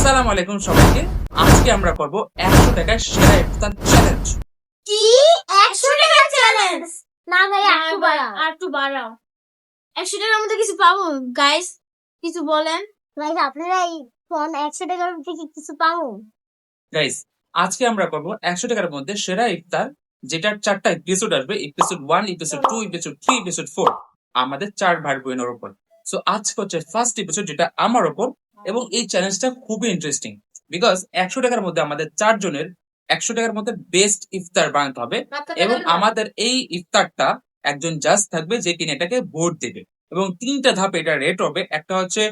আসসালামু আলাইকুম সবাইকে। আজকে আমরা করব 100 টাকায় সেরা ইফতার চ্যালেঞ্জ। কি 100 টাকা চ্যালেঞ্জ? না ভাই আর একটু বাড়াও। 100 টাকার মধ্যে কিছু পাবো গাইস? কিছু বলেন ভাই, আপনারা এই ফোন 100 টাকার মধ্যে কি কিছু পাবো? গাইস, আজকে আমরা করব 100 টাকার মধ্যে সেরা ইফতার, যেটার 4টা এপিসোড আসবে। এপিসোড 1, এপিসোড 2, এপিসোড 3, এপিসোড 4, আমাদের 4 ভাই বোনের উপর। সো আজকে হচ্ছে ফার্স্ট এপিসোড, যেটা আমার উপর। এবং এই চ্যালেঞ্জটা খুবই ইন্টারেস্টিং, বিকজ 100 টাকার মধ্যে আমাদের 4 জনের 100 টাকার মধ্যে বেস্ট ইফতার বানাতে হবে। এবং আমাদের এই ইফতারটা একজন জাজ থাকবে, যে কিনা এটাকে ভোট দেবে। এবং 3টা ধাপে এটা রেট হবে। একটা হচ্ছে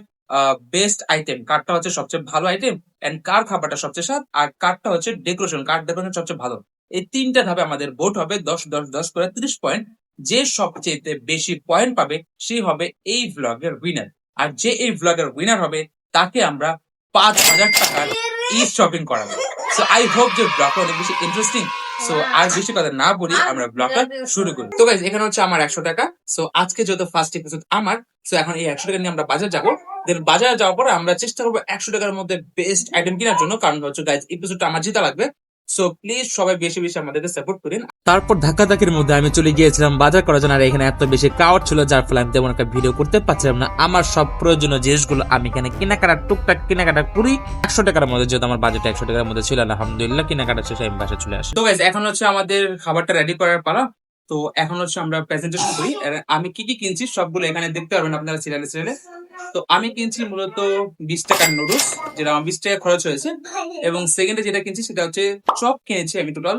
বেস্ট আইটেম, কারটা হচ্ছে সবচেয়ে ভালো আইটেম, এন্ড কার খাবারটা সবচেয়ে স্বাদ, আর কারটা হচ্ছে ডেকোরেশন, কার ডেকোরেশন সবচেয়ে ভালো। এই 3টা ধাপে আমাদের ভোট হবে 10 করে 30 পয়েন্ট। যে সবচেয়ে বেশি পয়েন্ট পাবে সেই হবে এই ভ্লগের উইনার। আর যে এই ভ্লগের উইনার হবে তাকে আমরা 5,000 টাকার ই শপিং করাবো। সো আই হোপ যে ব্লগটা অনেক বেশি ইন্টারেস্টিং। সো আর বেশি কথা না বলি, আমরা ব্লগটা শুরু করি। তো গাইস, এখানে হচ্ছে আমার 100 টাকা। সো আজকে যেহেতু ফার্স্ট এপিসোড আমার, সো এখন এই 100 টাকা নিয়ে আমরা বাজার যাবো। দেন বাজারে যাওয়ার পরে আমরা চেষ্টা করবো 100 টাকার মধ্যে বেস্ট আইটেম কেনার জন্য। কারণ হচ্ছে গাইস, এপিসোডটা আমার জিতা লাগবে। সো প্লিজ সবাই বেশি বেশি আমাদেরকে সাপোর্ট করেন। তারপর ধাক্কাধাক্কির মধ্যে আমি চলে গিয়েছিলাম বাজার করার জন্য। আর এখানে এত বেশি ক্রাউড ছিল, যার ফলে আমি তেমন একটা ভিডিও করতে পারছিলাম না। আমার সব প্রয়োজনীয় জিনিসগুলো আমি এখানে কেনাকাটা টুকটাক কেনাকাটা করি 100 টাকার মধ্যে। যেহেতু আমার বাজেট 100 টাকার মধ্যে ছিল, আলহামদুলিল্লাহ কেনাকাটা শেষে আমি বাসা চলে আসি। তো গাইস, এখন হচ্ছে আমাদের খাবারটা রেডি করার পালা। তো এখন হচ্ছে আমরা প্রেজেন্টেশন করি। আর আমি কি কি কিনছি সবগুলো এখানে দেখতে পারবেন আপনারা সিরিয়ালে। তো আমি কিনছি মূলত 20 টাকার নুডলস, যেটা আমার 20 টাকা খরচ হয়েছে। এবং সেকেন্ডে যেটা কিনছি সেটা হচ্ছে চপ কিনেছি আমি টোটাল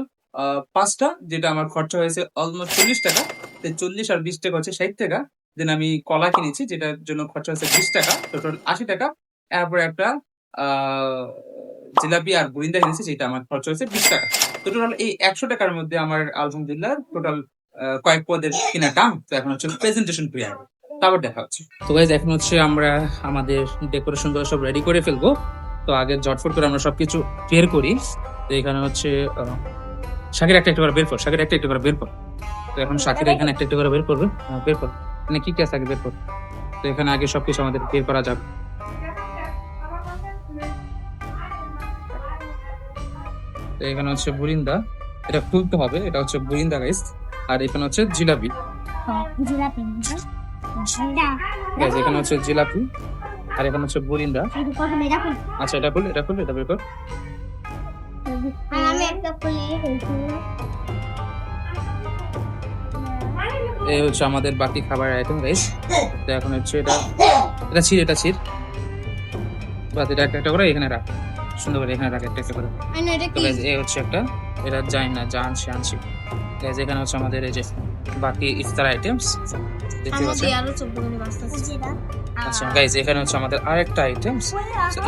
5টা, যেটা আমার খরচা হয়েছে অলমোস্ট 40 টাকা। 40 আর 20 টাকা হচ্ছে 60 টাকা। দেন আমি কলা কিনেছি, যেটার জন্য খরচা হয়েছে 20 টাকা, টোটাল 80 টাকা। তারপরে একটা আহ জিলাপি আর বুরিন্দা কিনেছি, যেটা আমার খরচা হয়েছে 20 টাকা। তো টোটাল এই 100 টাকার মধ্যে আমার আলহামদুলিল্লাহ টোটাল কয়েক পদের কিনা দাম। তো এখন হচ্ছে প্রেজেন্টেশন ক্রিয়া, তারপর দেখা হচ্ছে। তো গাইজ, এখন হচ্ছে আমরা আমাদের ডেকোরেশন গুলো সব রেডি করে ফেলবো। তো আগে ঝটফট করে আমরা সবকিছু বের করি। তো এখানে হচ্ছে শাকির একটা করে বের কর, শাকির একটা করে বের কর। তো এখন শাকির এখানে একটা করে বের করবে। বের কর, মানে কি কি আছে আগে বের কর। তো এখানে আগে সবকিছু আমাদের বের করা যাক। তো এখানে হচ্ছে বুরিন্দা, এটা খুলতে হবে। এটা হচ্ছে বুরিন্দা গাইস। আর এখানে হচ্ছে জিলাপি। জিলাপি গাইস, এখানে হচ্ছে জিলাপি আর এখানে হচ্ছে বুরিন্দা। আচ্ছা, এটা খুল, এটা খুল, এটা বের কর। আমি একটা খুলে এই হচ্ছে আমাদের বাকি খাবার আইটেম গাইস। তো এখন হচ্ছে এটা ছিড়, এটা ছিড়। বাদ, এটা একটা করে এখানে রাখ, সুন্দর করে এখানে রাখ একটা করে। তো গাইস, এই হচ্ছে একটা, এটা যাই না যা আনছি। গাইস, এখানে হচ্ছে আমাদের এই যে বাকি ইফতার আইটেমস দেখতে পাচ্ছেন। আচ্ছা গাইস, এখানে হচ্ছে আমাদের আরেকটা আইটেমস।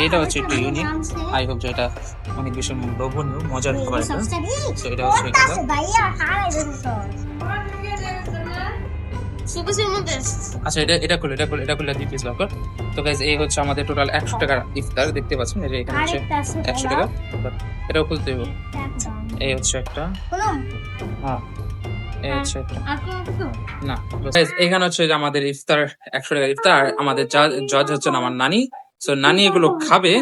এটা হচ্ছে একটু ইউনিক। আই হোপ যে এটা অনেক বেশি লোভনীয় মজার খাবার এটা। তো এটা হচ্ছে এটা। আচ্ছা, এটা খুলে, এটা খুলে দিয়ে পিস কর। তো গাইস, এই হচ্ছে আমাদের টোটাল 100 টাকার ইফতার দেখতে পাচ্ছেন। এই যে এখানে হচ্ছে 100 টাকা, এটাও খুলতে হবে। এই হচ্ছে একটা, হ্যাঁ এই হচ্ছে একটা না। Guys, এখানে হচ্ছে যে আমাদের ইফতার 100 টাকার ইফতার। আমাদের জজ হচ্ছে আমার নানি। সো নানি এগুলো খাবে।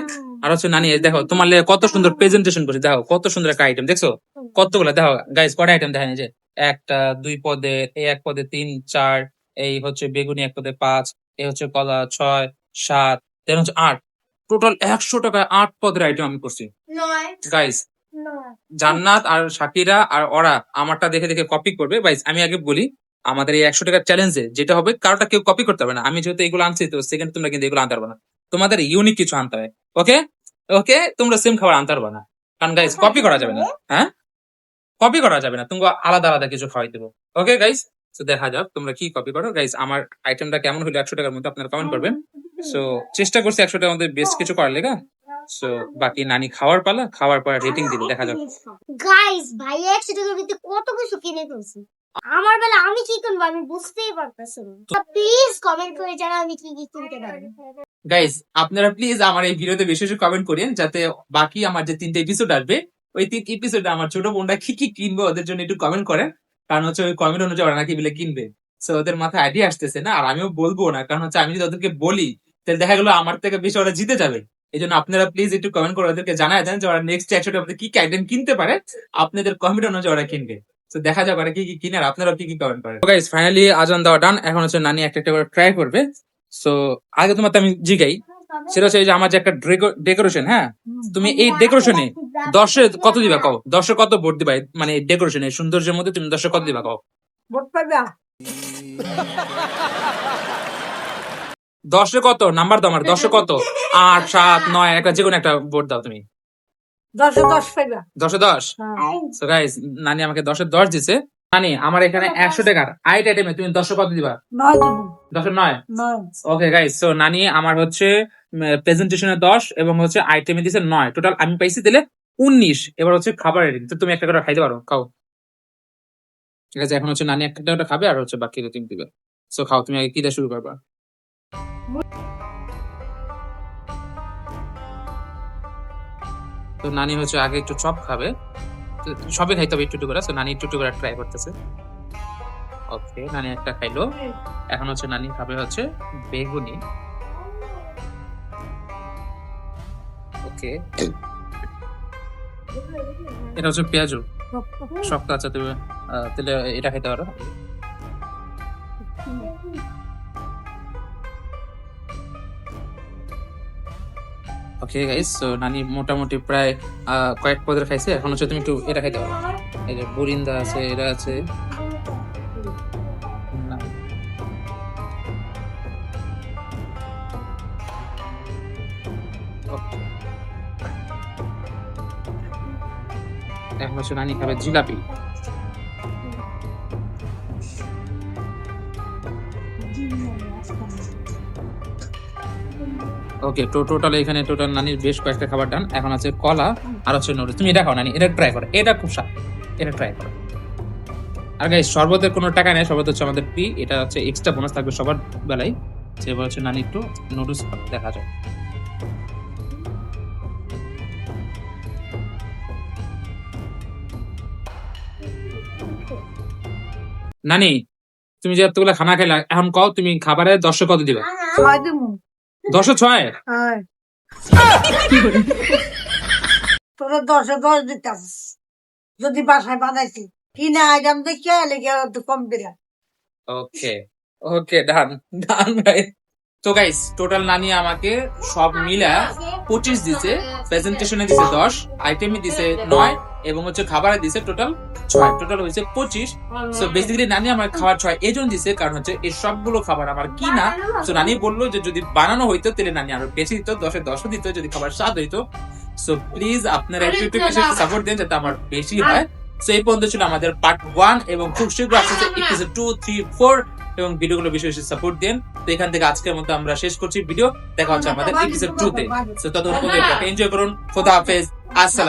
আর হচ্ছে নানি, দেখো তোমার লেগে কত সুন্দর প্রেজেন্টেশন করছি, দেখো কত সুন্দর একটা আইটেম দেখছো, কতগুলো দেখো গাইস, কটা আইটেম দেখেন। এই যে একটা, 2 পদের, এই 1 পদে 3, 4, এই হচ্ছে বেগুনি 1 পদে 5, এই হচ্ছে কলা 6, 7, দেন হচ্ছে 8। টোটাল 100 টাকায় 8 পদের আইটেম আমি করছি গাইস। জান্নাত আর শাকিরা আর ওরা আমারটা দেখে দেখে কপি করবে। গাইস, আমি আগে বলি, আমাদের এই 100 টাকার চ্যালেঞ্জে যেটা হবে, কারোটা কেউ কপি করতে হবে না। আমি যেহেতু এগুলো আনছি, তো সেকেন্ড তোমরা কিন্তু এগুলো আনতে পারবে না। তোমাদের ইউনিক কিছু আনতে হবে। ওকে ওকে, তোমরা সেম খাবার আনতে পারবে না, কারণ গাইস কপি করা যাবে না। হ্যাঁ, কপি করা যাবে না, তোমরা আলাদা আলাদা কিছু খাওয়াই দেবো। ওকে গাইস, তো দেখা যাক তোমরা কি কপি করো। গাইস, আমার আইটেমটা কেমন হলো 100 টাকার মধ্যে আপনারা কমেন্ট করবেন। সো চেষ্টা করছি 100 টাকার মধ্যে বেস্ট কিছু করার লেগা। সো বাকি নানি খাওয়ার পালা, খাওয়ার পর রেটিং দিবে, দেখা যাক। গাইস, ভাই 100 টাকার ভিতরে কত কিছু কিনে ফেলছি। আমার বেলা আমি কি কিনবো আমি বুঝতেই পারতেছি না। প্লিজ কমেন্ট করে জানাও আমি কি কি কিনতে পারি। গাইস, আপনারা প্লিজ আমার এই ভিডিওতে বেশি বেশি কমেন্ট করেন, যাতে বাকি আমার যে 3টে এপিসোড আসবে, ওই 3 এপিসোডে আমার ছোট বোনরা কি কি কিনবে ওদের জন্য একটু কমেন্ট করেন। কারণ হচ্ছে ওই কমেন্ট অনুযায়ী ওরা নাকি বিলে কিনবে। সো ওদের মাথায় আইডিয়া আসতেছে না, আর আমিও বলবো না, কারণ হচ্ছে আমি যদি ওদেরকে বলি তাহলে দেখা গেলো আমার থেকে বেশি ওরা জিতে যাবে। এই জন্য আপনারা প্লিজ একটু কমেন্ট করে ওদেরকে জানায় দেন যে ওরা নেক্সট 100 টাকা কি কি আইটেম কিনতে পারে, আপনাদের কমেন্ট অনুযায়ী ওরা কিনবে। তো দেখা যাক ওরা কি কি কিনে আর আপনারা কি কি কমেন্ট করেন। গাইস ফাইনালি আজান দেওয়া ডান, এখন হচ্ছে নানি একটা একটা করে ট্রাই করবে। সো আগে তোমার আমি জিগাই, সেটা হচ্ছে এই যে আমার যে একটা ডেকোরেশন, হ্যাঁ তুমি এই ডেকোরেশনে 10-এ কত দিবা কও? 10-এ কত ভোট দিবা? মানে ডেকোরেশনে সৌন্দর্যের মধ্যে তুমি 10-এ কত দিবা কও? ভোট পাইবা 10-এ কত নাম্বার দাও আমার? 10-এ কত? 8, 7, 9 একটা যে কোনো একটা ভোট দাও তুমি। 10-এ 10 পাইবা 10-এ 10। সো গাইস নানি আমাকে 10-এ 10 দিছে। নানি আমার এখানে 100 টাকার আইটেমে তুমি 10-এ কত দিবা? 9 দিব 10-এ 9। 9 ওকে গাইস, সো নানি আমার হচ্ছে প্রেজেন্টেশনে 10 এবং হচ্ছে আইটেমে দিছে 9, টোটাল আমি পাইছি দিলে 19। এবার হচ্ছে খাবার রেডি, তো তুমি একটা করে খাইতে পারো, খাও। ঠিক আছে, এখন হচ্ছে নানি একটা করে খাবে আর হচ্ছে বাকি তুমি দিবে। সো খাও, তুমি আগে কি দিয়ে শুরু করবা? তো নানি হচ্ছে আগে একটু চপ খাবে, তো সবে খাইতে হবে একটু একটু করে। সো নানি একটু একটু করে ট্রাই করতেছে। ওকে, নানি একটা খাইলো। এখন হচ্ছে নানি খাবে হচ্ছে বেগুনি। ওকে, এটা হচ্ছে পেঁয়াজু শক্ত আছে, তুমি তাহলে এটা খাইতে পারো। ওকে গাইস, সো নানি মোটামুটি প্রায় কয়েক পদের খাইছে। এখন হচ্ছে তুমি একটু এটা খাইতে পারো, এই যে বুরিন্দা আছে, এটা আছে। Okay. এখন হচ্ছে নানি খাবে জিলাপি। ওকে, টোটাল এখানে টোটাল নানির বেশ কয়েকটা খাবার ডান। এখন আছে কলা আর হচ্ছে নুডলস। তুমি এটা খাও নানি, এটা ট্রাই করো, এটা খুব স্বাদ, এটা ট্রাই করো। আর গাইস শরবতের কোনো টাকা নেই, শরবত হচ্ছে আমাদের ফ্রি, এটা হচ্ছে এক্সট্রা বোনাস থাকবে সবার বেলায়। সেবার হচ্ছে নানি একটু নুডলস দেখা যায়। নানি তুমি যে এতগুলা খানা খাইলা, এখন কও তুমি খাবারে 10-এ কত দিবে? 6 দিব 10-এ 6? হ্যাঁ তোরা 10-এ 10 দিতাস যদি বাসায় বানাইছি কিনা আইটেম দেখে লেগে একটু কম দিলা। ওকে ওকে, ডান ডান ভাই। তো গাইস টোটাল নানি আমাকে সব মিলা 25 দিছে, প্রেজেন্টেশনে দিছে 10, আইটেমে দিছে 9 এবং হচ্ছে খাবারে দিছে টোটাল 6, টোটাল হয়েছে 25। সো বেসিক্যালি নানি আমার খাবার 6 এই জন্য দিছে, কারণ হচ্ছে এই সবগুলো খাবার আমার কিনা। সো নানি বললো যে যদি বানানো হইতো তাহলে নানি আরো বেশি দিত, 10-এ 10 দিত যদি খাবার স্বাদ হইতো। সো প্লিজ আপনারা একটু একটু বেশি সাপোর্ট দেন যাতে আমার বেশি হয়। সো এই পর্যন্ত ছিল আমাদের পার্ট 1 এবং খুব শীঘ্র আসছে এপিসোড 2, 3, 4 এবং ভিডিওগুলো বেশি বেশি সাপোর্ট দেন। তো এখান থেকে আজকের মতো আমরা শেষ করছি ভিডিও, দেখা হচ্ছে আমাদের এপিসোড 2 তে। সো ততক্ষণ এনজয় করুন, খোদা হাফেজ, আসসালাম।